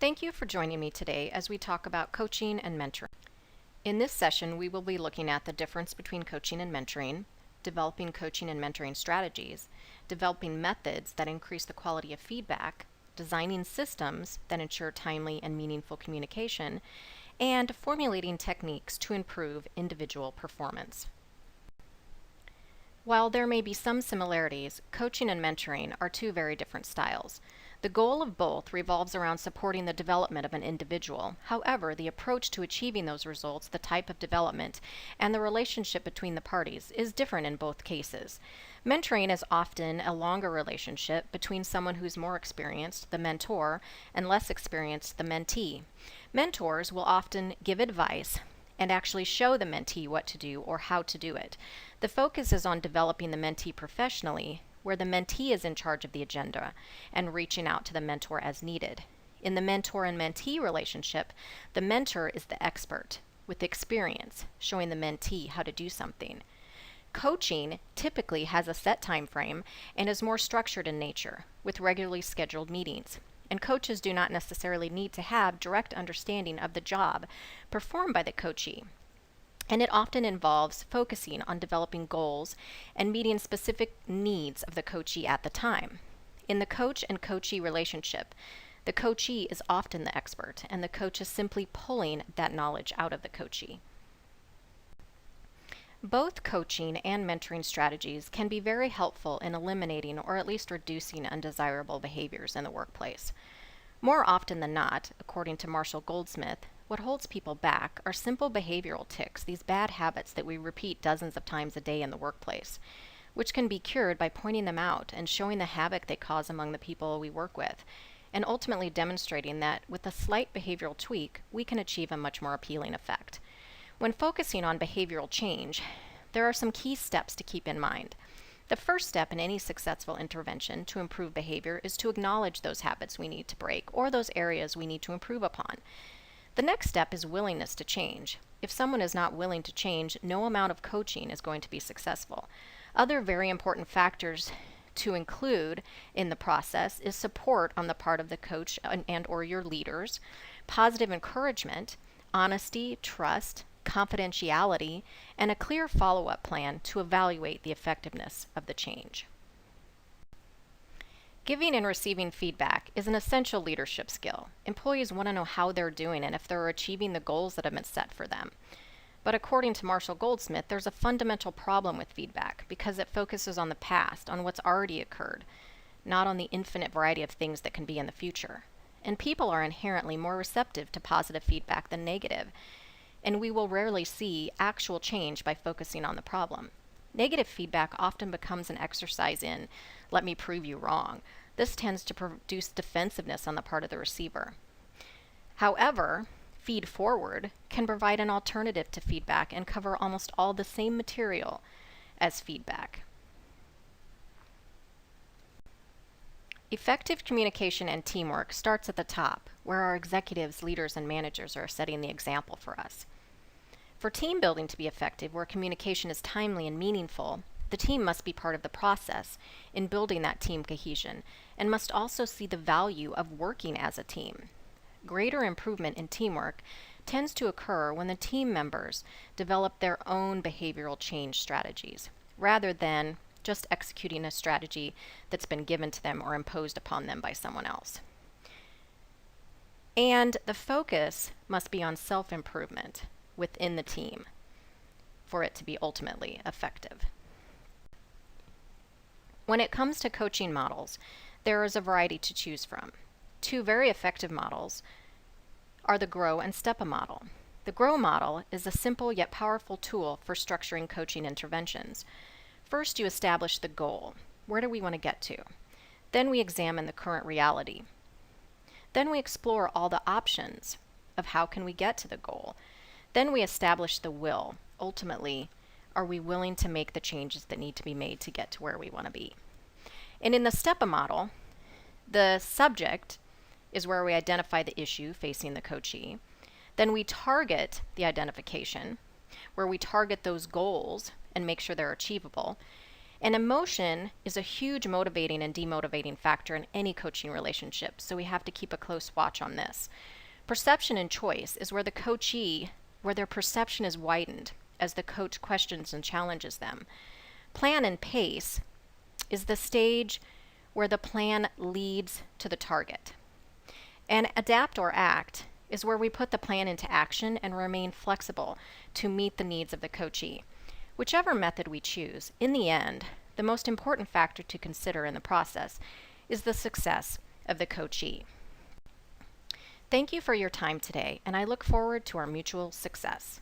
Thank you for joining me today as we talk about coaching and mentoring. In this session, we will be looking at the difference between coaching and mentoring, developing coaching and mentoring strategies, developing methods that increase the quality of feedback, designing systems that ensure timely and meaningful communication, and formulating techniques to improve individual performance. While there may be some similarities, coaching and mentoring are two very different styles. The goal of both revolves around supporting the development of an individual. However, the approach to achieving those results, the type of development, and the relationship between the parties is different in both cases. Mentoring is often a longer relationship between someone who's more experienced, the mentor, and less experienced, the mentee. Mentors will often give advice and actually show the mentee what to do or how to do it. The focus is on developing the mentee professionally, where the mentee is in charge of the agenda and reaching out to the mentor as needed. In the mentor and mentee relationship, the mentor is the expert with experience, showing the mentee how to do something. Coaching typically has a set time frame and is more structured in nature, with regularly scheduled meetings. And coaches do not necessarily need to have direct understanding of the job performed by the coachee. And it often involves focusing on developing goals and meeting specific needs of the coachee at the time. In the coach and coachee relationship, the coachee is often the expert, and the coach is simply pulling that knowledge out of the coachee. Both coaching and mentoring strategies can be very helpful in eliminating or at least reducing undesirable behaviors in the workplace. More often than not, according to Marshall Goldsmith, what holds people back are simple behavioral tics, these bad habits that we repeat dozens of times a day in the workplace, which can be cured by pointing them out and showing the havoc they cause among the people we work with, and ultimately demonstrating that with a slight behavioral tweak, we can achieve a much more appealing effect. When focusing on behavioral change, there are some key steps to keep in mind. The first step in any successful intervention to improve behavior is to acknowledge those habits we need to break or those areas we need to improve upon. The next step is willingness to change. If someone is not willing to change, no amount of coaching is going to be successful. Other very important factors to include in the process is support on the part of the coach and or your leaders, positive encouragement, honesty, trust, confidentiality, and a clear follow-up plan to evaluate the effectiveness of the change. Giving and receiving feedback is an essential leadership skill. Employees want to know how they're doing and if they're achieving the goals that have been set for them. But according to Marshall Goldsmith, there's a fundamental problem with feedback because it focuses on the past, on what's already occurred, not on the infinite variety of things that can be in the future. And people are inherently more receptive to positive feedback than negative, and we will rarely see actual change by focusing on the problem. Negative feedback often becomes an exercise in, let me prove you wrong. This tends to produce defensiveness on the part of the receiver. However, feed forward can provide an alternative to feedback and cover almost all the same material as feedback. Effective communication and teamwork starts at the top, where our executives, leaders, and managers are setting the example for us. For team building to be effective, where communication is timely and meaningful, the team must be part of the process in building that team cohesion and must also see the value of working as a team. Greater improvement in teamwork tends to occur when the team members develop their own behavioral change strategies, rather than just executing a strategy that's been given to them or imposed upon them by someone else. And the focus must be on self-improvement within the team for it to be ultimately effective. When it comes to coaching models, there is a variety to choose from. Two very effective models are the GROW and STEPA model. The GROW model is a simple yet powerful tool for structuring coaching interventions. First, you establish the goal. Where do we want to get to? Then we examine the current reality. Then we explore all the options of how can we get to the goal. Then we establish the will. Ultimately, are we willing to make the changes that need to be made to get to where we want to be? And in the STEPA model, the subject is where we identify the issue facing the coachee. Then we target the identification, where we target those goals and make sure they're achievable. And emotion is a huge motivating and demotivating factor in any coaching relationship, so we have to keep a close watch on this. Perception and choice is where their perception is widened as the coach questions and challenges them. Plan and pace is the stage where the plan leads to the target. And adapt or act is where we put the plan into action and remain flexible to meet the needs of the coachee. Whichever method we choose, in the end, the most important factor to consider in the process is the success of the coachee. Thank you for your time today, and I look forward to our mutual success.